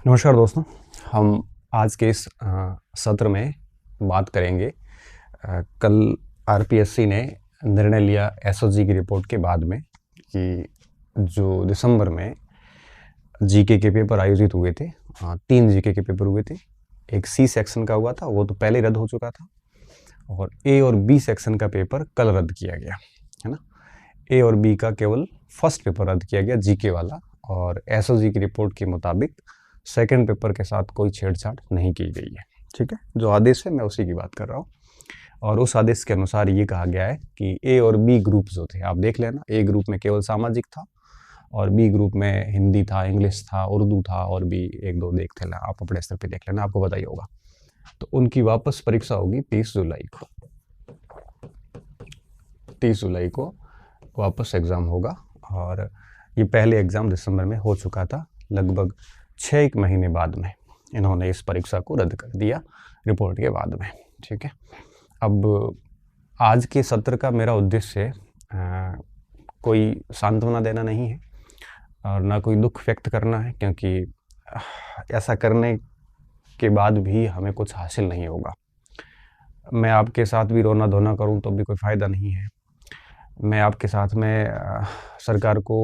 नमस्कार दोस्तों। हम आज के इस सत्र में बात करेंगे। कल आरपीएससी ने निर्णय लिया एसओजी की रिपोर्ट के बाद में कि जो दिसंबर में जीके के पेपर आयोजित हुए थे, 3 जीके के पेपर हुए थे। एक सी सेक्शन का हुआ था, वो तो पहले रद्द हो चुका था, और ए और बी सेक्शन का पेपर कल रद्द किया गया है ना। ए और बी का केवल फर्स्ट पेपर रद्द किया गया, जीके वाला, और एसओजी की रिपोर्ट के मुताबिक सेकंड पेपर के साथ कोई छेड़छाड़ नहीं की गई है। ठीक है, जो आदेश है मैं उसी की बात कर रहा हूँ। और उस आदेश के अनुसार ये कहा गया है कि ए और बी ग्रुप जो थे, आप देख लेना, ए ग्रुप में केवल सामाजिक था और बी ग्रुप में हिंदी था, इंग्लिश था, उर्दू था, और भी एक दो देख लेना, आप अपने स्तर पे देख लेना, आपको पता ही होगा। तो उनकी वापस परीक्षा होगी 30 जुलाई को। 30 जुलाई को वापस एग्ज़ाम होगा, और ये पहले एग्ज़ाम दिसंबर में हो चुका था। लगभग 6 महीने बाद में इन्होंने इस परीक्षा को रद्द कर दिया रिपोर्ट के बाद में। ठीक है, अब आज के सत्र का मेरा उद्देश्य कोई सांत्वना देना नहीं है और ना कोई दुख व्यक्त करना है, क्योंकि ऐसा करने के बाद भी हमें कुछ हासिल नहीं होगा। मैं आपके साथ भी रोना धोना करूं तो भी कोई फ़ायदा नहीं है। मैं आपके साथ में सरकार को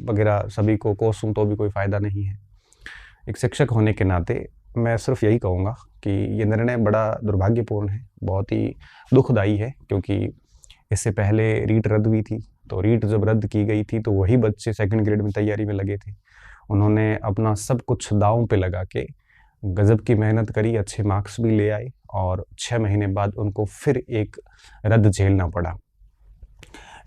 वगैरह सभी को कोसूं तो भी कोई फ़ायदा नहीं है। एक शिक्षक होने के नाते मैं सिर्फ यही कहूँगा कि ये निर्णय बड़ा दुर्भाग्यपूर्ण है, बहुत ही दुखदाई है, क्योंकि इससे पहले रीट रद्द हुई थी। तो रीट जब रद्द की गई थी तो वही बच्चे सेकंड ग्रेड में तैयारी में लगे थे। उन्होंने अपना सब कुछ दांव पे लगा के गजब की मेहनत करी, अच्छे मार्क्स भी ले आए, और 6 महीने बाद उनको फिर एक रद्द झेलना पड़ा।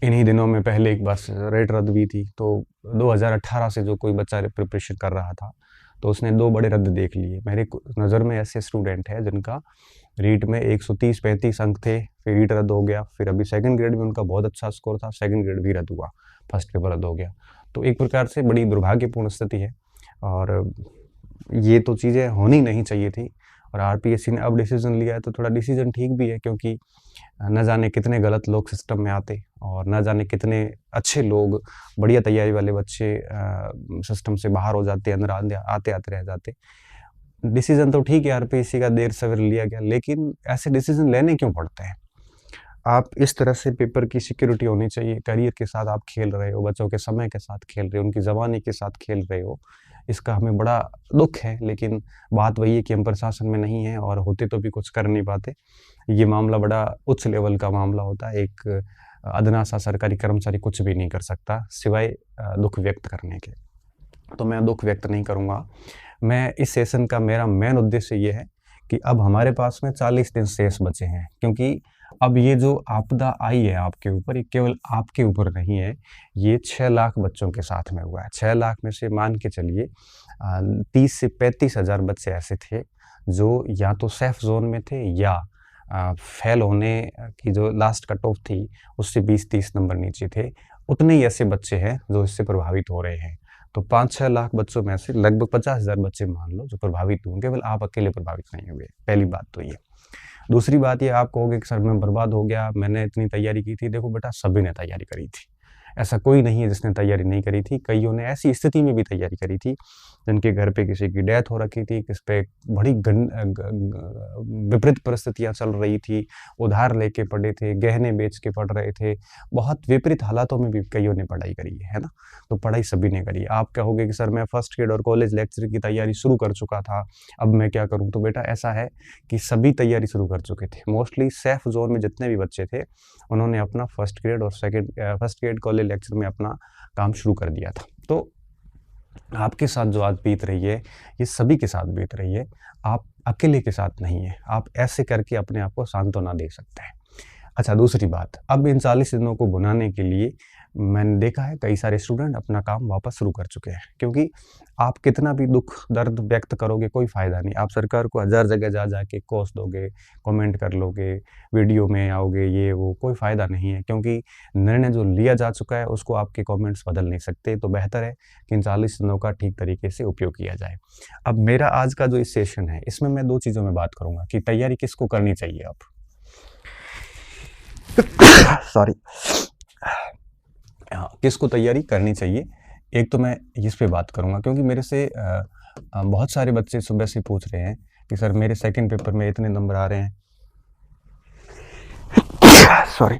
इन्हीं दिनों में पहले एक बार रेट रद्द हुई थी, तो 2018 से जो कोई बच्चा प्रिपरेशन कर रहा था तो उसने 2 बड़े रद्द देख लिए। मेरे नज़र में ऐसे स्टूडेंट हैं जिनका रीट में 130-135 अंक थे, फिर रीट रद्द हो गया, फिर अभी सेकंड ग्रेड में उनका बहुत अच्छा स्कोर था, सेकंड ग्रेड भी रद्द हुआ, फर्स्ट पेपर रद्द हो गया। तो एक प्रकार से बड़ी दुर्भाग्यपूर्ण स्थिति है, और ये तो चीज़ें होनी नहीं चाहिए थी। और आरपीएससी ने अब डिसीजन लिया है तो थोड़ा डिसीजन ठीक भी है, क्योंकि न जाने कितने गलत लोग सिस्टम में आते और न जाने कितने अच्छे लोग, बढ़िया तैयारी वाले बच्चे सिस्टम से बाहर हो जाते, अंदर आते आते रह जाते। डिसीजन तो ठीक है, आरपीएससी का देर सवेर लिया गया, लेकिन ऐसे डिसीजन लेने क्यों पड़ते हैं? आप इस तरह से पेपर की सिक्योरिटी होनी चाहिए। करियर के साथ आप खेल रहे हो, बच्चों के समय के साथ खेल रहे हो, उनकी ज़बानी के साथ खेल रहे हो। इसका हमें बड़ा दुख है, लेकिन बात वही है कि हम प्रशासन में नहीं हैं और होते तो भी कुछ कर नहीं पाते। ये मामला बड़ा उच्च लेवल का मामला होता है। एक अदना सा सरकारी कर्मचारी कुछ भी नहीं कर सकता सिवाय दुख व्यक्त करने के। तो मैं दुख व्यक्त नहीं करूँगा। मैं इस सेशन का मेरा मेन उद्देश्य ये है कि अब हमारे पास में 40 दिन शेष बचे हैं, क्योंकि अब ये जो आपदा आई है आपके ऊपर, ये केवल आपके ऊपर नहीं है, ये 6 लाख बच्चों के साथ में हुआ है। 6 लाख में से मान के चलिए 30 से 35 हज़ार बच्चे ऐसे थे जो या तो सेफ जोन में थे, या फेल होने की जो लास्ट कट ऑफ थी उससे 20-30 नंबर नीचे थे। उतने ही ऐसे बच्चे हैं जो इससे प्रभावित हो रहे हैं। तो 5-6 लाख बच्चों में से लगभग 50,000 बच्चे मान लो जो प्रभावित हुए, केवल आप अकेले प्रभावित नहीं हुए। पहली बात तो ये। दूसरी बात ये, आप कहोगे कि सर मैं बर्बाद हो गया, मैंने इतनी तैयारी की थी। देखो बेटा, सभी ने तैयारी करी थी, ऐसा कोई नहीं है जिसने तैयारी नहीं करी थी। कईयों ने ऐसी स्थिति में भी तैयारी करी थी जिनके घर पे किसी की डेथ हो रखी थी, किस पे बड़ी विपरीत परिस्थितियां चल रही थी, उधार लेके पढ़े थे, गहने बेच के पढ़ रहे थे, बहुत विपरीत हालातों में भी कईयों ने पढ़ाई करी है ना। तो पढ़ाई सभी ने करी। आप कहोगे कि सर मैं फर्स्ट ग्रेड और कॉलेज लेक्चर की तैयारी शुरू कर चुका था, अब मैं क्या करूँ? तो बेटा ऐसा है कि सभी तैयारी शुरू कर चुके थे। मोस्टली सेफ जोन में जितने भी बच्चे थे उन्होंने अपना फर्स्ट ग्रेड कॉलेज लेक्चर में अपना काम शुरू कर दिया था। तो आपके साथ जो आज बीत रही है, ये सभी के साथ बीत रही है। आप अकेले के साथ नहीं है। आप ऐसे करके अपने आप को सांत्वना दे सकते हैं। अच्छा, दूसरी बात, अब इन 40 दिनों को भुनाने के लिए मैंने देखा है कई सारे स्टूडेंट अपना काम वापस शुरू कर चुके हैं, क्योंकि आप कितना भी दुख दर्द व्यक्त करोगे कोई फ़ायदा नहीं। आप सरकार को 1000 जगह जा के कोस दोगे, कमेंट कर लोगे, वीडियो में आओगे, ये वो, कोई फ़ायदा नहीं है, क्योंकि निर्णय जो लिया जा चुका है उसको आपके कमेंट्स बदल नहीं सकते। तो बेहतर है कि इन 40 दिनों का ठीक तरीके से उपयोग किया जाए। अब मेरा आज का जो इस सेशन है, इसमें मैं 2 चीज़ों में बात करूँगा कि तैयारी किसको करनी चाहिए। अब सॉरी, किसको तैयारी करनी चाहिए। एक तो मैं इस पे बात करूँगा, क्योंकि मेरे से बहुत सारे बच्चे सुबह से पूछ रहे हैं कि सर मेरे सेकंड पेपर में इतने नंबर आ रहे हैं, सॉरी,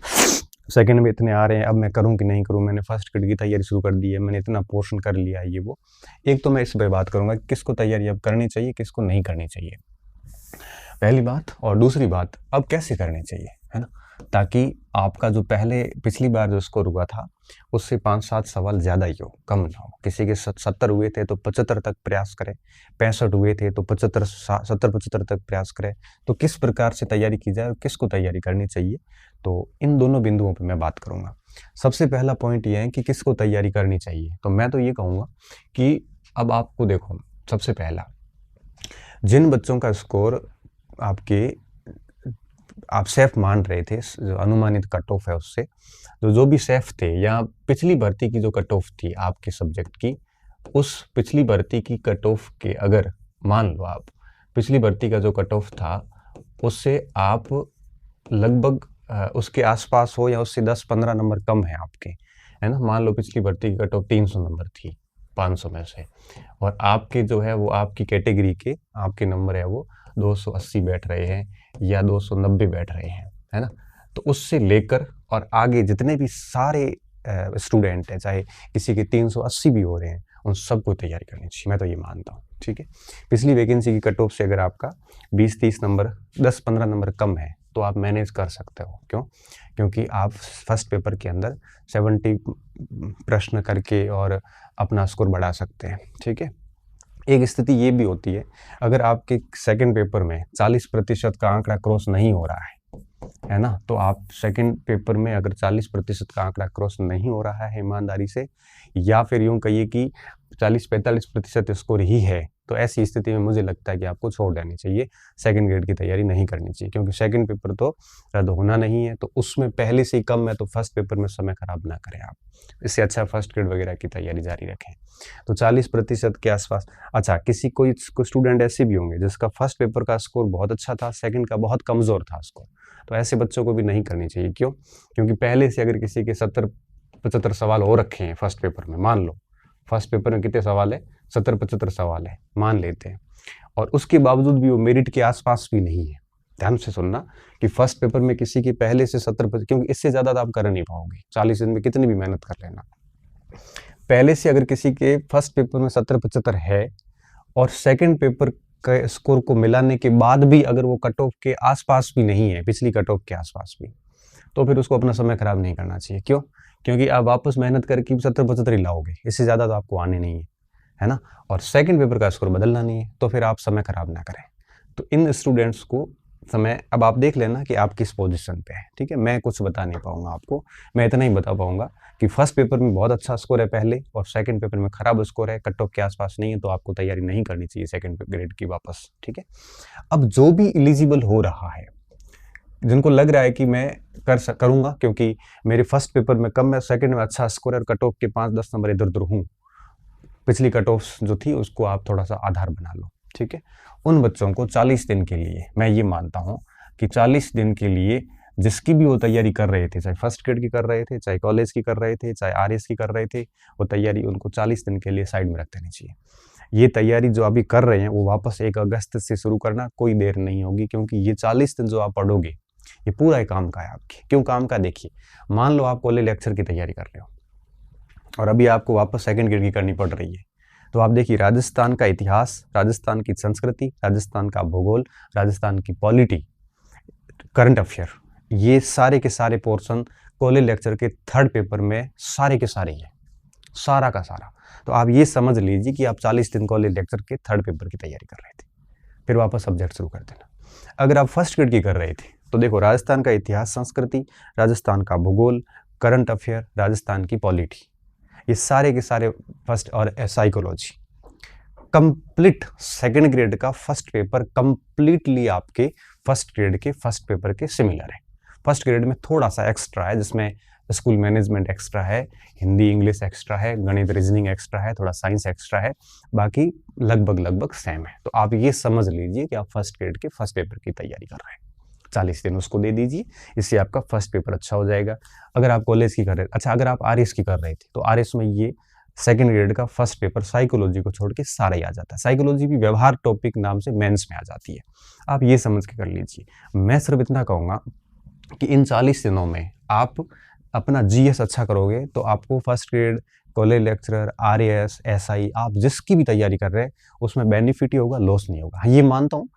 सेकंड में इतने आ रहे हैं, अब मैं करूं कि नहीं करूं, मैंने फर्स्ट ग्रेड की तैयारी शुरू कर दी है, मैंने इतना पोर्शन कर लिया है, ये वो। एक तो मैं इस पर बात करूंगा कि किसको तैयारी अब करनी चाहिए, किसको नहीं करनी चाहिए, पहली बात। और दूसरी बात, अब कैसे करनी चाहिए, है ना, ताकि आपका जो पिछली बार जो स्कोर हुआ था उससे 5-7 सवाल ज़्यादा ही हो, कम ना हो। किसी के 70 हुए थे तो 75 तक प्रयास करें, 65 हुए थे तो 70-75 तक प्रयास करें। तो किस प्रकार से तैयारी की जाए और किसको तैयारी करनी चाहिए, तो इन दोनों बिंदुओं पर मैं बात करूँगा। सबसे पहला पॉइंट ये है कि किसको तैयारी करनी चाहिए, तो मैं तो ये कहूँगा कि अब आपको देखो, सबसे पहला, जिन बच्चों का स्कोर आप सेफ मान रहे थे, जो अनुमानित कट ऑफ है उससे, तो जो भी सेफ थे या पिछली भर्ती की जो कट ऑफ थी आपके सब्जेक्ट की, उस पिछली भर्ती की कट ऑफ के, अगर मान लो आप पिछली भर्ती का जो कट ऑफ था उससे आप लगभग उसके आसपास हो या उससे 10-15 नंबर कम है आपके, है ना। मान लो पिछली भर्ती की कट ऑफ 300 नंबर थी 500 में से, और आपके जो है वो आपकी कैटेगरी के आपके नंबर है वो 280 बैठ रहे हैं या 290 बैठ रहे हैं, है ना। तो उससे लेकर और आगे जितने भी सारे स्टूडेंट हैं, चाहे किसी के 380 भी हो रहे हैं, उन सबको तैयारी करनी चाहिए, मैं तो ये मानता हूँ, ठीक है। पिछली वैकेंसी की कट ऑफ से अगर आपका 20-30 नंबर, 10-15 नंबर कम है तो आप मैनेज कर सकते हो। क्यों? क्योंकि आप फर्स्ट पेपर के अंदर 70 प्रश्न करके और अपना स्कोर बढ़ा सकते हैं, ठीक है। एक स्थिति ये भी होती है, अगर आपके सेकंड पेपर में 40% का आंकड़ा क्रॉस नहीं हो रहा है ना, तो आप सेकंड पेपर में अगर 40% का आंकड़ा क्रॉस नहीं हो रहा है ईमानदारी से, या फिर यूं कहिए कि 40-45% स्कोर ही है, तो ऐसी स्थिति में मुझे लगता है कि आपको छोड़ देनी चाहिए, सेकंड ग्रेड की तैयारी नहीं करनी चाहिए, क्योंकि सेकंड पेपर तो रद्द होना नहीं है, तो उसमें पहले से ही कम है, तो फर्स्ट पेपर में समय खराब ना करें आप। इससे अच्छा फर्स्ट ग्रेड वगैरह की तैयारी जारी रखें। तो 40% के आसपास। अच्छा, कोई स्टूडेंट ऐसे भी होंगे जिसका फर्स्ट पेपर का स्कोर बहुत अच्छा था, सेकंड का बहुत कमज़ोर था स्कोर, तो ऐसे बच्चों को भी नहीं करनी चाहिए। क्यों? क्योंकि पहले से अगर किसी के 70-75 सवाल हो रखे हैं फर्स्ट पेपर में, मान लो फर्स्ट पेपर में कितने सवाल है, 70-75 सवाल है, मान लेते हैं, और उसके बावजूद भी वो मेरिट के आसपास भी नहीं है। ध्यान से सुनना कि फर्स्ट पेपर में किसी की पहले से 70, क्योंकि इससे ज़्यादा तो आप कर नहीं पाओगे 40 दिन में, कितनी भी मेहनत कर लेना। पहले से अगर किसी के फर्स्ट पेपर में 70-75 है और सेकंड पेपर के स्कोर को मिलाने के बाद भी अगर वो कट ऑफ के आसपास भी नहीं है, पिछली कट ऑफ के आसपास भी, तो फिर उसको अपना समय खराब नहीं करना चाहिए। क्यों? क्योंकि आप वापस मेहनत करके 70-75 ही लाओगे, इससे ज़्यादा तो आपको आने नहीं है ना। और सेकंड पेपर का स्कोर बदलना नहीं है, तो फिर आप समय खराब ना करें। तो इन स्टूडेंट्स को समय, अब आप देख लेना कि आप किस पोजीशन पे है, ठीक है। मैं कुछ बता नहीं पाऊंगा आपको, मैं इतना ही बता पाऊंगा कि फर्स्ट पेपर में बहुत अच्छा स्कोर है पहले, और सेकंड पेपर में खराब स्कोर है, कट ऑफ के आसपास नहीं है, तो आपको तैयारी नहीं करनी चाहिए सेकंड ग्रेड की वापस, ठीक है। अब जो भी एलिजिबल हो रहा है, जिनको लग रहा है कि मैं करूंगा क्योंकि मेरे फर्स्ट पेपर में कम है, सेकंड में अच्छा स्कोर है और कट ऑफ के 5-10 नंबर इधर उधर हूँ, पिछली कट ऑफ जो थी उसको आप थोड़ा सा आधार बना लो, ठीक है। उन बच्चों को 40 दिन के लिए, मैं ये मानता हूँ कि 40 दिन के लिए जिसकी भी वो तैयारी कर रहे थे, चाहे फर्स्ट ग्रेड की कर रहे थे, चाहे कॉलेज की कर रहे थे, चाहे आरएस की कर रहे थे, वो तैयारी उनको 40 दिन के लिए साइड में रख देनी चाहिए। ये तैयारी जो अभी कर रहे हैं वो वापस 1 अगस्त से शुरू करना, कोई देर नहीं होगी, क्योंकि ये 40 दिन जो आप पढ़ोगे ये पूरा ही काम का है आपके। क्यों काम का? देखिए, मान लो आप कॉलेज लेक्चर की तैयारी कर रहे हो और अभी आपको वापस सेकंड ग्रेड की करनी पड़ रही है, तो आप देखिए राजस्थान का इतिहास, राजस्थान की संस्कृति, राजस्थान का भूगोल, राजस्थान की पॉलिटी, करंट अफेयर, ये सारे के सारे पोर्शन कॉलेज लेक्चर के थर्ड पेपर में सारे के सारे ही है, सारा का सारा। तो आप ये समझ लीजिए कि आप 40 दिन कॉलेज लेक्चर के थर्ड पेपर की तैयारी कर रहे थे, फिर वापस सब्जेक्ट शुरू कर देना। अगर आप फर्स्ट ग्रेड की कर रहे थे तो देखो, राजस्थान का इतिहास, संस्कृति, राजस्थान का भूगोल, करंट अफेयर, राजस्थान की पॉलिटी, ये सारे के सारे फर्स्ट, और साइकोलॉजी, कंप्लीट सेकंड ग्रेड का फर्स्ट पेपर कंप्लीटली आपके फर्स्ट ग्रेड के फर्स्ट पेपर के सिमिलर है। फर्स्ट ग्रेड में थोड़ा सा एक्स्ट्रा है, जिसमें स्कूल मैनेजमेंट एक्स्ट्रा है, हिंदी इंग्लिश एक्स्ट्रा है, गणित रीजनिंग एक्स्ट्रा है, थोड़ा साइंस एक्स्ट्रा है, बाकी लगभग सेम है। तो आप ये समझ लीजिए कि आप फर्स्ट ग्रेड के फर्स्ट पेपर की तैयारी कर रहे हैं, 40 दिन उसको दे दीजिए, इससे आपका फर्स्ट पेपर अच्छा हो जाएगा। अगर आप कॉलेज की कर रहे थे, अच्छा अगर आप आरएस की कर रहे थे तो आरएस में ये सेकंड ग्रेड का फर्स्ट पेपर साइकोलॉजी को छोड़ के सारा ही आ जाता है। साइकोलॉजी भी व्यवहार टॉपिक नाम से मेंस में आ जाती है, आप ये समझ के कर लीजिए। मैं सिर्फ इतना कहूँगा कि इन 40 दिनों में आप अपना जीएस अच्छा करोगे तो आपको first grade, college lecturer, RAS, SI, आप जिसकी भी तैयारी कर रहे हैं उसमें बेनिफिट ही होगा, लॉस नहीं होगा। हाँ, ये मानता हूँ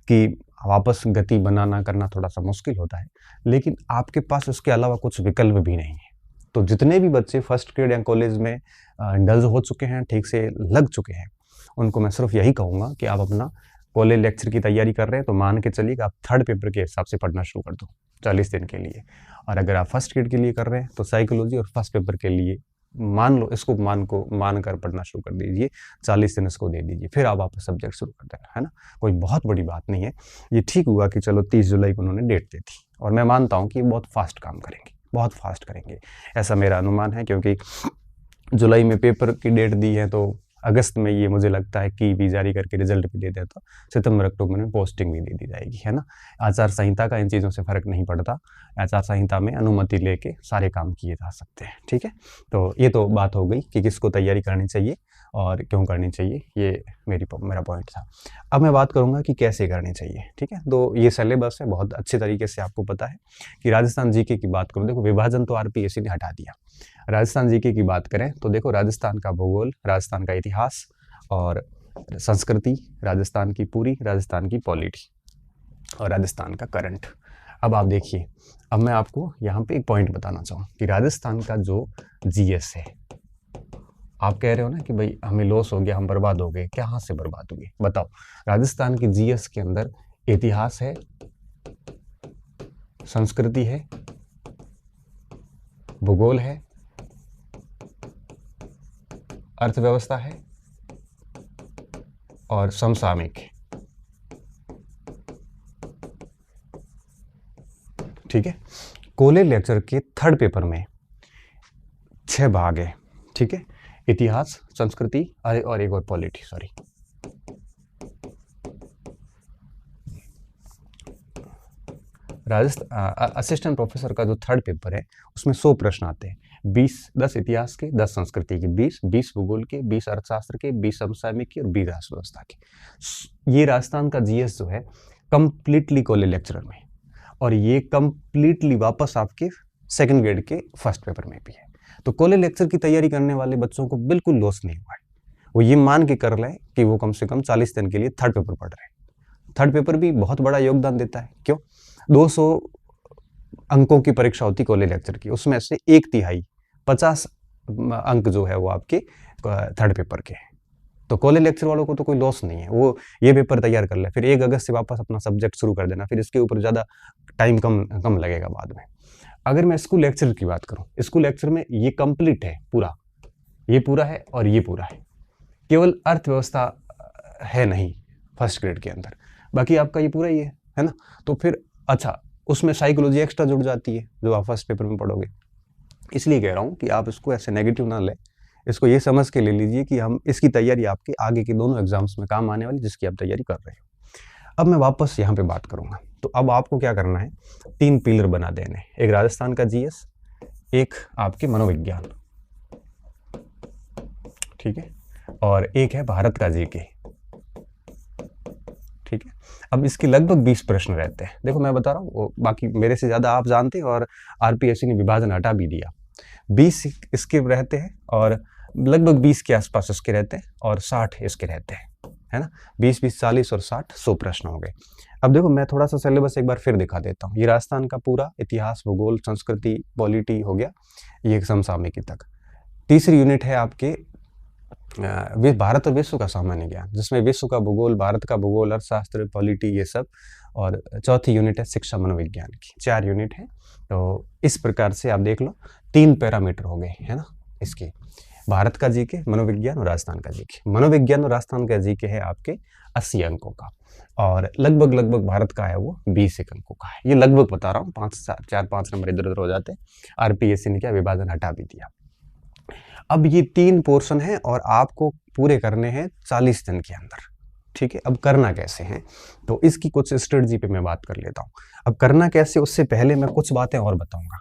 कि वापस गति बनाना करना थोड़ा सा मुश्किल होता है, लेकिन आपके पास उसके अलावा कुछ विकल्प भी नहीं है। तो जितने भी बच्चे फर्स्ट ग्रेड या कॉलेज में इंडल्ज हो चुके हैं, ठीक से लग चुके हैं, उनको मैं सिर्फ यही कहूँगा कि आप अपना कॉलेज लेक्चर की तैयारी कर रहे हैं तो मान के चलिए कि आप थर्ड पेपर के हिसाब से पढ़ना शुरू कर दो 40 दिन के लिए। और अगर आप फर्स्ट ग्रेड के लिए कर रहे हैं तो साइकोलॉजी और फर्स्ट पेपर के लिए मान लो, इसको मान कर पढ़ना शुरू कर दीजिए, 40 दिन इसको दे दीजिए, फिर आप वापस सब्जेक्ट शुरू कर देना, है ना। कोई बहुत बड़ी बात नहीं है। ये ठीक हुआ कि चलो 30 जुलाई को उन्होंने डेट दी थी, और मैं मानता हूँ कि ये बहुत फास्ट काम करेंगे, बहुत फास्ट करेंगे, ऐसा मेरा अनुमान है। क्योंकि जुलाई में पेपर की डेट दी है तो अगस्त में ये मुझे लगता है कि भी जारी करके रिजल्ट भी दे देता, सितंबर अक्टूबर में पोस्टिंग भी दे दी जाएगी, है ना। आचार संहिता का इन चीज़ों से फ़र्क नहीं पड़ता, आचार संहिता में अनुमति लेके सारे काम किए जा सकते हैं, ठीक है। तो ये तो बात हो गई कि किसको तैयारी करनी चाहिए और क्यों करनी चाहिए, ये मेरा पॉइंट था। अब मैं बात करूँगा कि कैसे करनी चाहिए, ठीक है। तो ये सिलेबस है, बहुत अच्छे तरीके से आपको पता है कि राजस्थान जीके की बात करूँ, देखो विभाजन तो आरपीएससी ने हटा दिया। राजस्थान जीके की बात करें तो देखो राजस्थान का भूगोल, राजस्थान का इतिहास और संस्कृति, राजस्थान की पूरी, राजस्थान की पॉलिटी और राजस्थान का करंट। अब आप देखिए, अब मैं आपको यहाँ पे एक पॉइंट बताना चाहूँ कि राजस्थान का जो जीएस है, आप कह रहे हो ना कि भाई हमें लॉस हो गया, हम बर्बाद हो गए, कहाँ से बर्बाद हो गए बताओ। राजस्थान की जीएस के अंदर इतिहास है, संस्कृति है, भूगोल है, अर्थव्यवस्था है और समसामयिक है, ठीक है। कॉलेज लेक्चर के थर्ड पेपर में 6 भाग है, ठीक है। इतिहास, संस्कृति और एक और पॉलिटी, सॉरी। असिस्टेंट प्रोफेसर का जो थर्ड पेपर है उसमें 100 प्रश्न आते हैं, 10 इतिहास के, 10 संस्कृति के, 20 भूगोल के, 20 अर्थशास्त्र के, 20 समसामयिक के और 20 राष्ट्रव्यवस्था के। ये राजस्थान का जीएस जो है कंप्लीटली कॉलेज लेक्चरर में, और ये कंप्लीटली वापस आपके सेकंड ग्रेड के फर्स्ट पेपर में भी है। तो कॉलेज लेक्चर की तैयारी करने वाले बच्चों को बिल्कुल लॉस नहीं हुआ है। वो ये मान के कर लें कि वो कम से कम 40 दिन के लिए थर्ड पेपर पढ़ रहे हैं। थर्ड पेपर भी बहुत बड़ा योगदान देता है, क्यों? 200 अंकों की परीक्षा होती कॉलेज लेक्चर की, उसमें से 1/3 50 अंक जो है वो आपके थर्ड पेपर के हैं। तो कॉलेज लेक्चर वालों को तो कोई लॉस नहीं है, वो ये पेपर तैयार कर ले, फिर 1 अगस्त से वापस अपना सब्जेक्ट शुरू कर देना, फिर इसके ऊपर ज़्यादा टाइम कम लगेगा बाद में। अगर मैं स्कूल लेक्चर की बात करूँ, स्कूल लेक्चर में ये कंप्लीट है पूरा, ये पूरा है और ये पूरा है, केवल अर्थव्यवस्था है नहीं फर्स्ट ग्रेड के अंदर, बाकी आपका ये पूरा ही है ना। तो फिर अच्छा, उसमें साइकोलॉजी एक्स्ट्रा जुड़ जाती है जो आप फर्स्ट पेपर में पढ़ोगे। इसलिए कह रहा हूँ कि आप इसको ऐसे नेगेटिव ना लें, इसको ये समझ के ले लीजिए कि हम इसकी तैयारी आपके आगे के दोनों एग्जाम्स में काम आने वाली, जिसकी आप तैयारी कर रहे हो। अब मैं वापस यहाँ पे बात करूँगा, तो अब आपको क्या करना है, 3 पिलर बना देने, एक राजस्थान का जीएस, एक आपके मनोविज्ञान, ठीक है, और एक है भारत का जीके, ठीक है। अब इसके लगभग 20 प्रश्न रहते हैं। देखो मैं बता रहा हूँ, बाकी मेरे से ज़्यादा आप जानते हैं, और आरपीएससी ने विभाजन हटा भी दिया। 20 इसके रहते हैं और लगभग 20 के आसपास इसके रहते हैं और 60 इसके रहते हैं, है ना। 20, 40 और 60 100 प्रश्न हो गए। अब देखो मैं थोड़ा सा सिलेबस एक बार फिर दिखा देता हूँ। ये राजस्थान का पूरा इतिहास, भूगोल, संस्कृति, पॉलिटी हो गया, ये समसामयिकी तक। तीसरी यूनिट है आपके भारत और विश्व का सामान्य ज्ञान, जिसमें विश्व का भूगोल, भारत का भूगोल, अर्थशास्त्र, पॉलिटी, ये सब। और चौथी यूनिट है शिक्षा मनोविज्ञान की। 4 यूनिट है। तो इस प्रकार से आप देख लो 3 पैरामीटर हो गए, है ना इसके, भारत का जीके, मनोविज्ञान और राजस्थान का जीके। मनोविज्ञान और राजस्थान का जीके है आपके 80 अंकों का, और लगभग भारत का है वो 20 अंकों का है। ये लगभग बता रहा हूँ, 4-5 नंबर इधर उधर हो जाते हैं। आरपीएससी ने क्या विभाजन हटा भी दिया। अब ये 3 पोर्शन है और आपको पूरे करने हैं 40 दिन के अंदर, ठीक है। अब करना कैसे है, तो इसकी कुछ स्ट्रेटजी पे मैं बात कर लेता हूँ। अब करना कैसे, उससे पहले मैं कुछ बातें और बताऊंगा।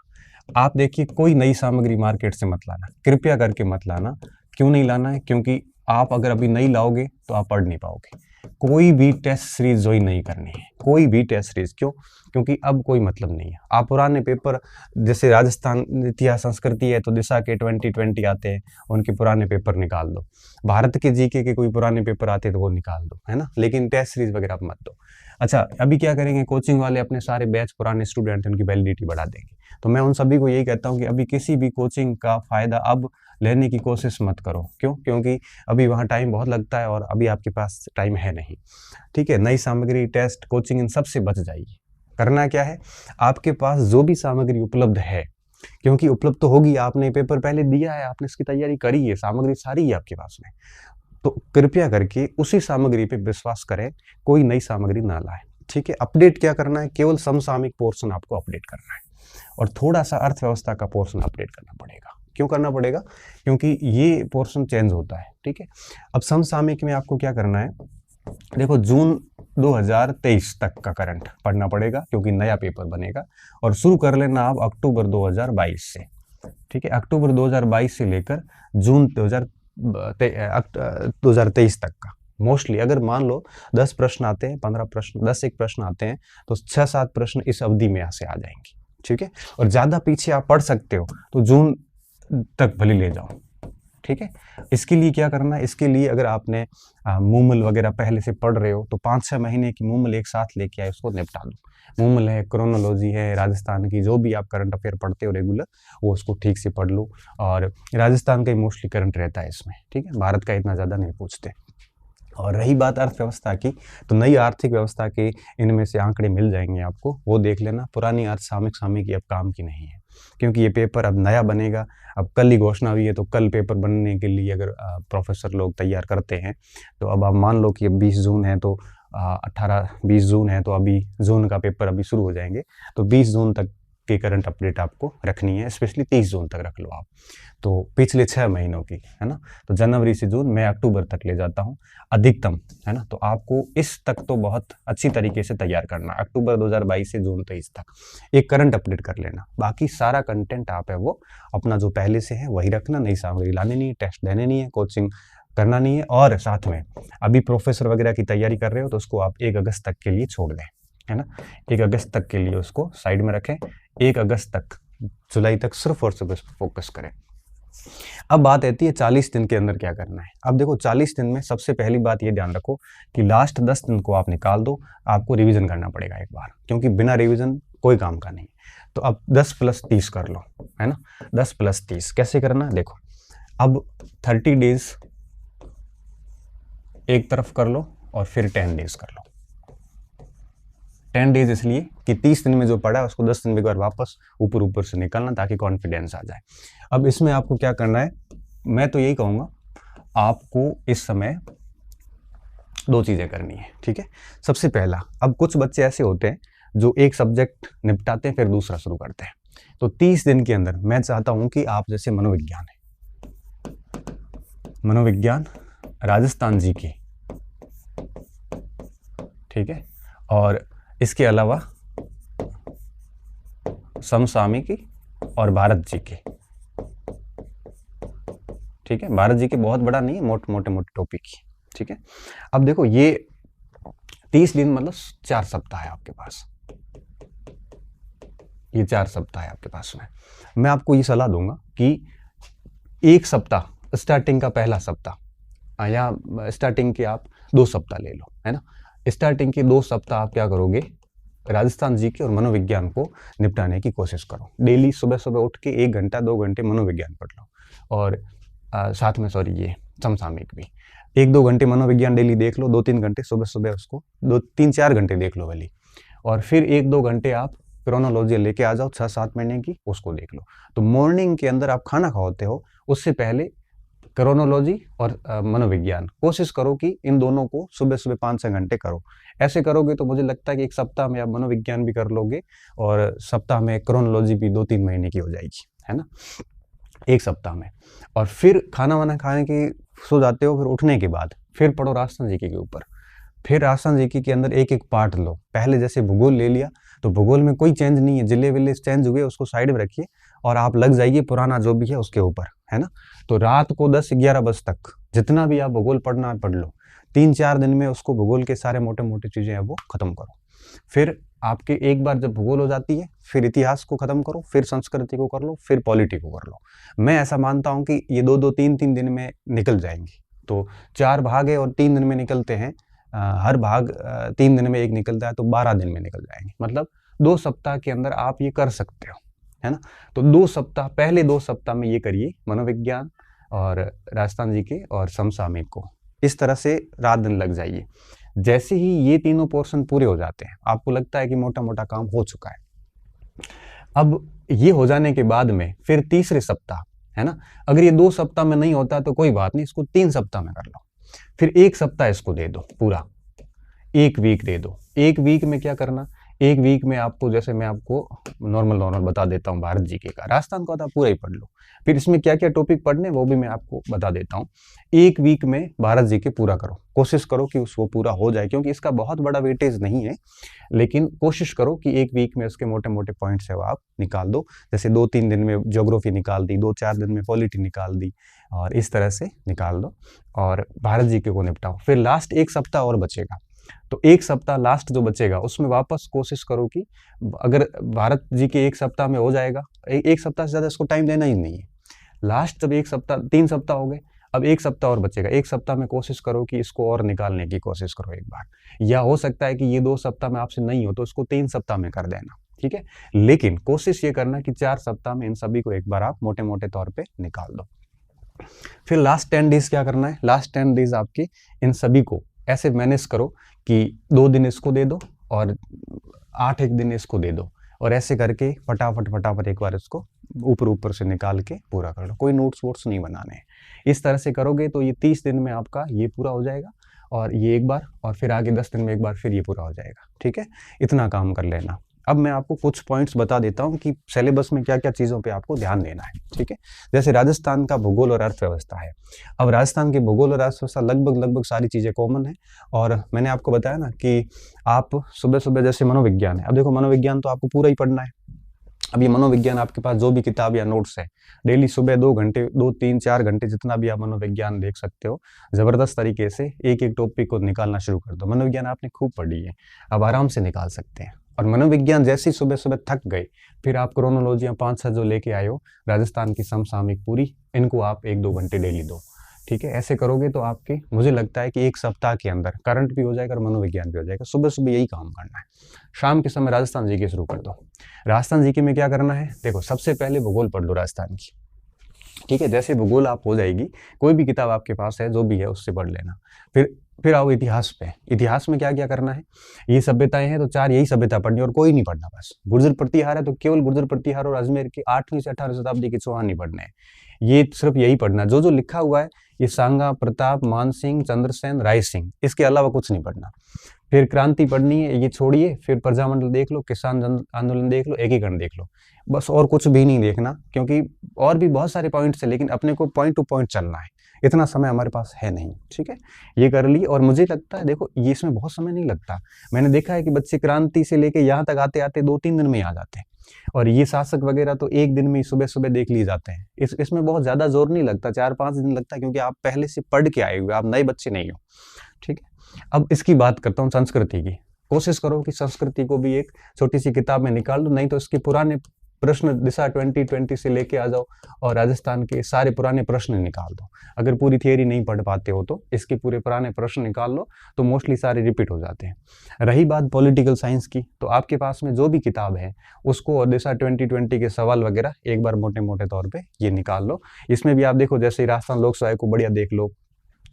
आप देखिए, कोई नई सामग्री मार्केट से मत लाना, कृपया करके मत लाना। क्यों नहीं लाना है? क्योंकि आप अगर अभी नहीं लाओगे तो आप पढ़ नहीं पाओगे। कोई भी टेस्ट सीरीज ज्वाइन नहीं करनी है, कोई भी टेस्ट सीरीज। क्यों? क्योंकि अब कोई मतलब नहीं है। आप पुराने पेपर, जैसे राजस्थान इतिहास संस्कृति है तो दिशा के 2020 आते हैं, उनके पुराने पेपर निकाल दो। भारत के जीके के कोई पुराने पेपर आते हैं तो वो निकाल दो, है ना, लेकिन टेस्ट सीरीज वगैरह आप मत दो। अच्छा, अभी क्या करेंगे, कोचिंग वाले अपने सारे बैच पुराने स्टूडेंट उनकी वैलिडिटी बढ़ा देंगे। तो मैं उन सभी को यही कहता हूँ कि अभी किसी भी कोचिंग का फायदा अब लेने की कोशिश मत करो। क्यों? क्योंकि अभी वहाँ टाइम बहुत लगता है और अभी आपके पास टाइम है नहीं। ठीक है, नई सामग्री, टेस्ट, कोचिंग, इन सब से बच जाइए। करना क्या है, आपके पास जो भी सामग्री उपलब्ध है, क्योंकि उपलब्ध तो होगी, आपने पेपर पहले दिया है, आपने इसकी तैयारी करी है, सामग्री सारी है आपके पास में, तो कृपया करके उसी सामग्री पे विश्वास करें, कोई नई सामग्री ना लाए। ठीक है, अपडेट क्या करना है, केवल समसामयिक पोर्शन आपको अपडेट करना है और थोड़ा सा अर्थव्यवस्था का पोर्शन अपडेट करना पड़ेगा। क्यों करना पड़ेगा? क्योंकि ये पोर्शन चेंज होता है। ठीक है, अब समसामयिक में आपको क्या करना है, देखो जून 2023 तक का करंट पढ़ना पड़ेगा क्योंकि नया पेपर बनेगा, और शुरू कर लेना आप अक्टूबर 2022 से। ठीक है, अक्टूबर 2022 से लेकर जून 2023 तक का मोस्टली, अगर मान लो 10 प्रश्न आते हैं, 15 प्रश्न, 10 एक प्रश्न आते हैं, तो 6-7 प्रश्न इस अवधि में यहाँ से आ जाएंगे। ठीक है, और ज़्यादा पीछे आप पढ़ सकते हो तो जून तक भले ले जाओ। ठीक है, इसके लिए क्या करना है, इसके लिए अगर आपने मूमल वगैरह पहले से पढ़ रहे हो तो 5-6 महीने की मूमल एक साथ लेके आए, उसको निपटा दो। मूमल है, क्रोनोलॉजी है, राजस्थान की जो भी आप करंट अफेयर पढ़ते हो रेगुलर, वो उसको ठीक से पढ़ लो। और राजस्थान का ही मोस्टली करंट रहता है इसमें। ठीक है, भारत का इतना ज़्यादा नहीं पूछते। और रही बात अर्थव्यवस्था की, तो नई आर्थिक व्यवस्था के इनमें से आंकड़े मिल जाएंगे आपको, वो देख लेना। पुरानी अर्थ सामयिकी अब काम की नहीं है, क्योंकि ये पेपर अब नया बनेगा। अब कल ही घोषणा हुई है, तो कल पेपर बनने के लिए अगर प्रोफेसर लोग तैयार करते हैं, तो अब आप मान लो कि अब 20 जून है, तो 18-20 जून है, तो अभी जून का पेपर अभी शुरू हो जाएंगे, तो 20 जून तक की करंट अपडेट आपको रखनी है, स्पेशली 30 जून तक रख लो आप, तो पिछले 6 महीनों की, है ना। तो जनवरी से जून, मैं अक्टूबर तक ले जाता हूँ अधिकतम, है ना। तो आपको इस तक तो बहुत अच्छी तरीके से तैयार करना, अक्टूबर 2022 से जून 23 तक एक करंट अपडेट कर लेना। बाकी सारा कंटेंट आप है वो अपना जो पहले से है वही रखना, नई सामग्री लानी नहीं है, टेस्ट देने नहीं है, कोचिंग करना नहीं है। और साथ में अभी प्रोफेसर वगैरह की तैयारी कर रहे हो तो उसको आप 1 अगस्त तक के लिए छोड़ दें, है ना। 1 अगस्त तक के लिए उसको साइड में रखें, 1 अगस्त तक, जुलाई तक सिर्फ और सिर्फ इस पर फोकस करें। अब बात आती है 40 दिन के अंदर क्या करना है। अब देखो 40 दिन में सबसे पहली बात ये ध्यान रखो कि लास्ट 10 दिन को आप निकाल दो, आपको रिवीजन करना पड़ेगा एक बार, क्योंकि बिना रिवीजन कोई काम का नहीं। तो अब 10 + 30 कर लो, है ना। 10 + 30 कैसे करना है, देखो अब 30 डेज एक तरफ कर लो और फिर 10 डेज कर लो। 10 डेज इसलिए कि 30 दिन में जो पढ़ा है उसको 10 दिन में एक बार वापस ऊपर से निकालना, ताकि कॉन्फिडेंस आ जाए। अब इसमें आपको क्या करना है, मैं तो यही कहूँगा आपको इस समय 2 चीज़ें करनी है। ठीक है, सबसे पहला, अब कुछ बच्चे ऐसे होते हैं जो एक सब्जेक्ट निपटाते हैं फिर दूसरा शुरू करते हैं, तो 30 दिन के अंदर मैं चाहता हूँ कि आप, जैसे मनोविज्ञान है, मनोविज्ञान, राजस्थान जीके, ठीक है, और इसके अलावा समसामयिकी और भारत जीके। ठीक है, भारत जीके बहुत बड़ा नहीं है, मोटे टॉपिक ही। ठीक है, अब देखो ये 30 दिन मतलब 4 सप्ताह है आपके पास, ये 4 सप्ताह है आपके पास में। मैं आपको ये सलाह दूंगा कि एक सप्ताह, स्टार्टिंग का पहला सप्ताह, या स्टार्टिंग के आप 2 सप्ताह ले लो, है ना। स्टार्टिंग के 2 सप्ताह आप क्या करोगे, राजस्थान जीके और मनोविज्ञान को निपटाने की कोशिश करो। डेली सुबह उठ के 1 घंटा 2 घंटे मनोविज्ञान पढ़ लो, और साथ में ये समसामयिक भी 1-2 घंटे मनोविज्ञान डेली देख लो, 2-3 घंटे सुबह उसको 2-3-4 घंटे देख लो वाली, और फिर 1-2 घंटे आप क्रोनोलॉजी लेके आ जाओ 6-7 महीने की, उसको देख लो। तो मॉर्निंग के अंदर आप खाना खाते हो, उससे पहले क्रोनोलॉजी और मनोविज्ञान कोशिश करो कि इन दोनों को सुबह 5-6 घंटे करो। ऐसे करोगे तो मुझे लगता है कि एक सप्ताह में आप मनोविज्ञान भी कर लोगे और सप्ताह में क्रोनोलॉजी भी 2-3 महीने की हो जाएगी, है ना, एक सप्ताह में। और फिर खाना वाना खाने के सो जाते हो, फिर उठने के बाद फिर पढ़ो राजस्थान जीके के ऊपर। फिर राजस्थान जीके के अंदर एक पार्ट लो। पहले जैसे भूगोल ले लिया, तो भूगोल में कोई चेंज नहीं है, जिले विले चेंज हुए उसको साइड में रखिए और आप लग जाइए पुराना जो भी है उसके ऊपर, है ना। तो रात को 10-11 बजे तक जितना भी आप भूगोल पढ़ना है पढ़ लो, 3-4 दिन में उसको भूगोल के सारे मोटे मोटे चीज़ें हैं वो खत्म करो। फिर आपके एक बार जब भूगोल हो जाती है, फिर इतिहास को खत्म करो, फिर संस्कृति को कर लो, फिर पॉलिटी को कर लो। मैं ऐसा मानता हूँ कि ये 2-2, 3-3 दिन में निकल जाएंगी। तो 4 भाग है और 3 दिन में निकलते हैं, हर भाग 3 दिन में एक निकलता है, तो 12 दिन में निकल जाएंगे। मतलब 2 सप्ताह के अंदर आप ये कर सकते हो, है ना। तो 2 सप्ताह, पहले 2 सप्ताह में ये करिए, मनोविज्ञान और राजस्थान जीके और समसामयिक को इस तरह से रात दिन लग जाइए। जैसे ही ये तीनों पोर्शन पूरे हो जाते हैं, आपको लगता है कि मोटा मोटा काम हो चुका है, अब ये हो जाने के बाद में फिर तीसरे सप्ताह, है ना, अगर ये 2 सप्ताह में नहीं होता तो कोई बात नहीं, इसको 3 सप्ताह में कर लो। फिर 1 सप्ताह इसको दे दो, पूरा 1 वीक दे दो। 1 वीक में क्या करना, 1 वीक में आपको, जैसे मैं आपको नॉर्मल बता देता हूँ, भारत जीके का, राजस्थान का था पूरा ही पढ़ लो। फिर इसमें क्या क्या टॉपिक पढ़ने वो भी मैं आपको बता देता हूँ। 1 वीक में भारत जीके पूरा करो, कोशिश करो कि वो पूरा हो जाए, क्योंकि इसका बहुत बड़ा वेटेज नहीं है, लेकिन कोशिश करो कि 1 वीक में उसके मोटे मोटे पॉइंट्स है वो आप निकाल दो। जैसे 2-3 दिन में ज्योग्राफी निकाल दी, 2-4 दिन में पॉलिटी निकाल दी, और इस तरह से निकाल दो और भारत जीके को निपटाओ। फिर लास्ट 1 सप्ताह और बचेगा, तो 1 सप्ताह लास्ट जो बचेगा उसमें वापस कोशिश करो कि अगर भारत जी के 1 सप्ताह में हो जाएगा, 1 सप्ताह से ज़्यादा इसको टाइम देना ही नहीं है। लास्ट जब 1 सप्ताह, 3 सप्ताह हो गए, अब 1 सप्ताह और बचेगा, 1 सप्ताह में कोशिश करो कि इसको और निकालने की कोशिश करो एक बार, या हो सकता है कि ये 2 सप्ताह में आपसे नहीं हो तो इसको 3 सप्ताह में कर देना, ठीक है। लेकिन कोशिश ये करना कि 4 सप्ताह में इन सभी को एक बार आप मोटे मोटे तौर पर निकाल दो। फिर लास्ट 10 डेज क्या करना है, लास्ट 10 डेज आपके इन सभी को ऐसे मैनेज करो कि 2 दिन इसको दे दो और 8 एक दिन इसको दे दो, और ऐसे करके फटाफट एक बार इसको ऊपर से निकाल के पूरा कर लो। कोई नोट्स वोट्स नहीं बनाने हैं। इस तरह से करोगे तो ये 30 दिन में आपका ये पूरा हो जाएगा, और ये एक बार, और फिर आगे 10 दिन में एक बार फिर ये पूरा हो जाएगा, ठीक है। इतना काम कर लेना। अब मैं आपको कुछ पॉइंट्स बता देता हूँ कि सिलेबस में क्या क्या चीज़ों पे आपको ध्यान देना है, ठीक है। जैसे राजस्थान का भूगोल और अर्थव्यवस्था है। अब राजस्थान के भूगोल और अर्थव्यवस्था लगभग सारी चीज़ें कॉमन है, और मैंने आपको बताया ना कि आप सुबह जैसे मनोविज्ञान है, अब देखो मनोविज्ञान तो आपको पूरा ही पढ़ना है। अब ये मनोविज्ञान आपके पास जो भी किताब या नोट्स है, डेली सुबह 2 घंटे, 2-3-4 घंटे जितना भी आप मनोविज्ञान देख सकते हो, ज़बरदस्त तरीके से एक एक टॉपिक को निकालना शुरू कर दो। मनोविज्ञान आपने खूब पढ़ी है, अब आराम से निकाल सकते हैं। और मनोविज्ञान जैसे ही सुबह थक गए, फिर आप क्रोनोलॉजियाँ 5-6 जो लेके आए हो, राजस्थान की समसामयिक पूरी, इनको आप 1-2 घंटे डेली दो, ठीक है। ऐसे करोगे तो आपके, मुझे लगता है कि 1 सप्ताह के अंदर करंट भी हो जाएगा और मनोविज्ञान भी हो जाएगा। सुबह यही काम करना है। शाम के समय राजस्थान जीके शुरू कर दो। राजस्थान जीके में क्या करना है, देखो सबसे पहले भूगोल पढ़ लो राजस्थान की, ठीक है। जैसे भूगोल आप हो जाएगी, कोई भी किताब आपके पास है जो भी है उससे पढ़ लेना। फिर आओ इतिहास पे। इतिहास में क्या क्या करना है, ये सभ्यताएं हैं तो 4 यही सभ्यता पढ़नी और कोई नहीं पढ़ना। बस गुर्जर प्रतिहार है तो केवल गुर्जर प्रतिहार और अजमेर की 8वीं से 18वीं शताब्दी के चौहान नहीं पढ़ने हैं, ये सिर्फ यही पढ़ना। जो लिखा हुआ है, ये सांगा, प्रताप, मानसिंह, चंद्रसेन, राय सिंह, इसके अलावा कुछ नहीं पढ़ना। फिर क्रांति पढ़नी है, ये छोड़िए। फिर प्रजामंडल देख लो, किसान आंदोलन देख लो, एकीकरण देख लो, बस और कुछ भी नहीं देखना, क्योंकि और भी बहुत सारे पॉइंट्स हैं, लेकिन अपने को पॉइंट टू पॉइंट चलना है। इतना समय हमारे पास है नहीं, ठीक है। ये कर ली, और मुझे लगता है देखो ये इसमें बहुत समय नहीं लगता। मैंने देखा है कि बच्चे क्रांति से लेके यहाँ तक आते आते 2-3 दिन में आ जाते हैं, और ये शासक वगैरह तो 1 दिन में ही सुबह देख लिए जाते हैं। इसमें बहुत ज़्यादा जोर नहीं लगता, 4-5 दिन लगता है, क्योंकि आप पहले से पढ़ के आए हुए, आप नए बच्चे नहीं हो, ठीक है। अब इसकी बात करता हूँ संस्कृति की। कोशिश करो कि संस्कृति को भी एक छोटी सी किताब में निकाल दो, नहीं तो इसके पुराने प्रश्न दिशा 2020 से लेके आ जाओ और राजस्थान के सारे पुराने प्रश्न निकाल दो। अगर पूरी थियरी नहीं पढ़ पाते हो तो इसके पूरे पुराने प्रश्न निकाल लो, तो मोस्टली सारे रिपीट हो जाते हैं। रही बात पॉलिटिकल साइंस की, तो आपके पास में जो भी किताब है उसको और दिशा 2020 के सवाल वगैरह एक बार मोटे मोटे तौर पर ये निकाल लो। इसमें भी आप देखो, जैसे राजस्थान लोक सेवा को बढ़िया देख लो,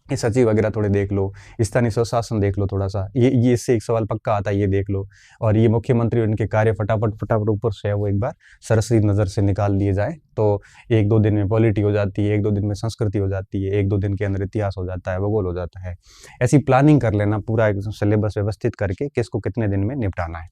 ये सचिव वगैरह थोड़े देख लो, स्थानीय स्वशासन देख लो थोड़ा सा, ये इससे एक सवाल पक्का आता है, ये देख लो। और ये मुख्यमंत्री उनके कार्य फटाफट ऊपर से है वो एक बार सरसरी नज़र से निकाल लिए जाए तो 1-2 दिन में पॉलिटी हो जाती है, 1-2 दिन में संस्कृति हो जाती है, 1-2 दिन के अंदर इतिहास हो जाता है, भूगोल हो जाता है। ऐसी प्लानिंग कर लेना, पूरा एक सिलेबस व्यवस्थित करके किसको कितने दिन में निपटाना है।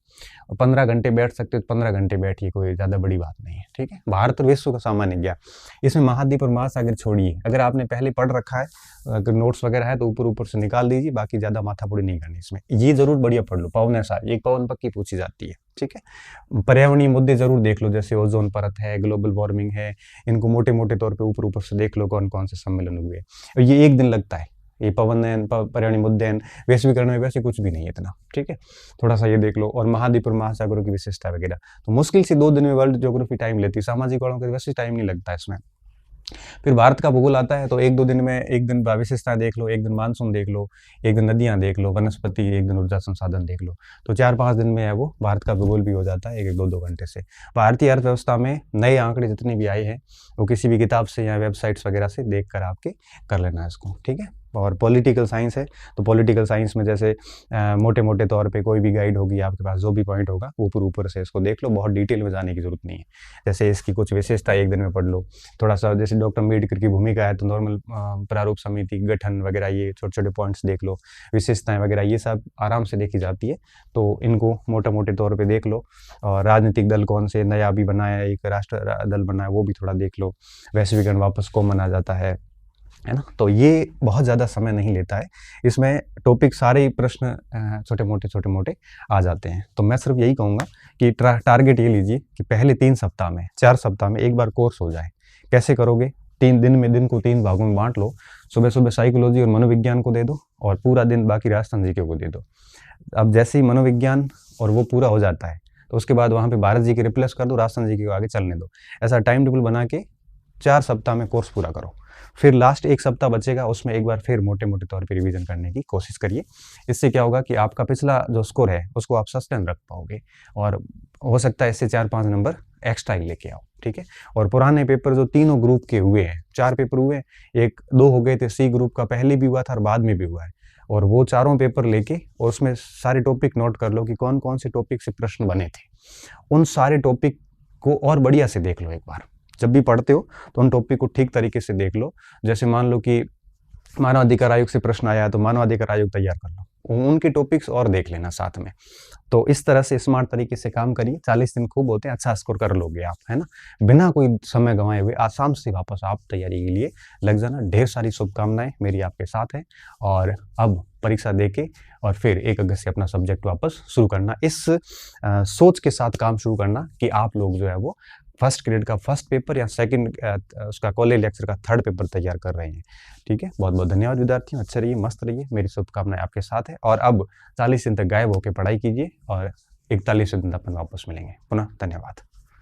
15 घंटे बैठ सकते हो, 15 घंटे बैठिए, कोई ज़्यादा बड़ी बात नहीं है, ठीक है। भारत और विश्व का सामान्य ज्ञान, इसमें महाद्वीप और महासागर छोड़िए, अगर आपने पहले पढ़ रखा है, अगर नोट्स वगैरह है तो ऊपर से निकाल दीजिए, बाकी ज़्यादा माथापुड़ी नहीं करनी इसमें। ये जरूर बढ़िया पढ़ लो। पवन है सार, एक पवन पक्की पूछी जाती है। ठीक है। पर्यावरणीय मुद्दे ज़रूर देख लो, जैसे ओजोन परत है, ग्लोबल वार्मिंग है, इनको मोटे-मोटे तौर पे ऊपर-ऊपर से देख लो कौन-कौन से सम्मेलन हुए। और ये 1 दिन लगता है, ये पवनयन, पर्यावरणीय मुद्दे, वैश्वीकरण में वैसे कुछ भी नहीं है इतना, ठीक है। थोड़ा-सा ये देख लो, और महाद्वीप और महासागरों की विशेषता वगैरह, तो मुश्किल से 2 दिन में वर्ल्ड ज्योग्राफी टाइम लेती है, सामाजिक वालों को वैसे टाइम नहीं लगता इसमें। फिर भारत का भूगोल आता है, तो 1-2 दिन में 1 दिन विशेषताएँ देख लो, 1 दिन मानसून देख लो, 1 दिन नदियाँ देख लो, वनस्पति, 1 दिन ऊर्जा संसाधन देख लो। तो 4-5 दिन में है वो भारत का भूगोल भी हो जाता है 1-1, 2-2 घंटे से। भारतीय अर्थव्यवस्था में नए आंकड़े जितने भी आए हैं, वो किसी भी किताब से या वेबसाइट्स वगैरह से देख कर आपके कर लेना है इसको, ठीक है। और पॉलिटिकल साइंस है, तो पॉलिटिकल साइंस में जैसे मोटे-मोटे तौर पे कोई भी गाइड होगी आपके पास, जो भी पॉइंट होगा ऊपर-ऊपर से इसको देख लो, बहुत डिटेल में जाने की ज़रूरत नहीं है। जैसे इसकी कुछ विशेषता 1 दिन में पढ़ लो, थोड़ा-सा जैसे डॉक्टर अम्बेडकर की भूमिका है, तो नॉर्मल प्रारूप समिति गठन वगैरह, ये छोटे-छोटे पॉइंट्स देख लो, विशेषताएँ वगैरह ये सब आराम से देखी जाती है, तो इनको मोटे-मोटे तौर पे देख लो। और राजनीतिक दल कौन से नया अभी बनाया है, एक राष्ट्र दल बना है, वो भी थोड़ा देख लो। वैश्वीकरण वापस कॉमन आ जाता है ना? तो ये बहुत ज़्यादा समय नहीं लेता है, इसमें टॉपिक सारे ही प्रश्न छोटे-मोटे आ जाते हैं। तो मैं सिर्फ यही कहूँगा कि टारगेट ये लीजिए कि पहले 3 सप्ताह में, 4 सप्ताह में एक बार कोर्स हो जाए। कैसे करोगे? 3 दिन को 3 भागों में बाँट लो। सुबह-सुबह साइकोलॉजी और मनोविज्ञान को दे दो, और पूरा दिन बाकी राजस्थान जीके को दे दो। अब जैसे ही मनोविज्ञान और वो पूरा हो जाता है, तो उसके बाद वहाँ पे भारत जीके रिप्लेस कर दो, राजस्थान जीके को आगे चलने दो। ऐसा टाइम टेबल बना के 4 सप्ताह में कोर्स पूरा करो। फिर लास्ट 1 सप्ताह बचेगा, उसमें एक बार फिर मोटे-मोटे तौर पे रिवीजन करने की कोशिश करिए। इससे क्या होगा कि आपका पिछला जो स्कोर है, उसको आप सस्टेन रख पाओगे, और हो सकता है इससे 4-5 नंबर एक्स्ट्रा ही लेके आओ, ठीक है। और पुराने पेपर जो तीनों ग्रुप के हुए हैं, 4 पेपर हुए, 1-2 हो गए थे, सी ग्रुप का पहले भी हुआ था और बाद में भी हुआ है, और वो चारों पेपर लेके और उसमें सारे टॉपिक नोट कर लो कि कौन-कौन से टॉपिक से प्रश्न बने थे। उन सारे टॉपिक को और बढ़िया से देख लो एक बार। जब भी पढ़ते हो तो उन टॉपिक को ठीक तरीके से देख लो। जैसे मान लो कि मानव अधिकार आयोग से प्रश्न आया, तो मानव अधिकार आयोग तैयार कर लो, उनके टॉपिक्स और देख लेना साथ में। तो इस तरह से स्मार्ट तरीके से काम करिए, 40 दिन खूब होते हैं, अच्छा स्कोर कर लोगे आप, है ना। बिना कोई समय गंवाए हुए आसाम से वापस आप तैयारी के लिए लग जाना। ढेर सारी शुभकामनाएं मेरी आपके साथ है, और अब परीक्षा देके और फिर 1 अगस्त से अपना सब्जेक्ट वापस शुरू करना। इस सोच के साथ काम शुरू करना कि आप लोग जो है वो फर्स्ट ग्रेड का फर्स्ट पेपर या सेकंड उसका कॉलेज लेक्चर का 3rd पेपर तैयार कर रहे हैं, ठीक है। बहुत बहुत धन्यवाद विद्यार्थियों, अच्छे रहिए, मस्त रहिए, मेरी शुभकामनाएं आपके साथ है। और अब 40 दिन तक गायब होकर पढ़ाई कीजिए, और 41वें दिन अपन वापस मिलेंगे पुनः। धन्यवाद।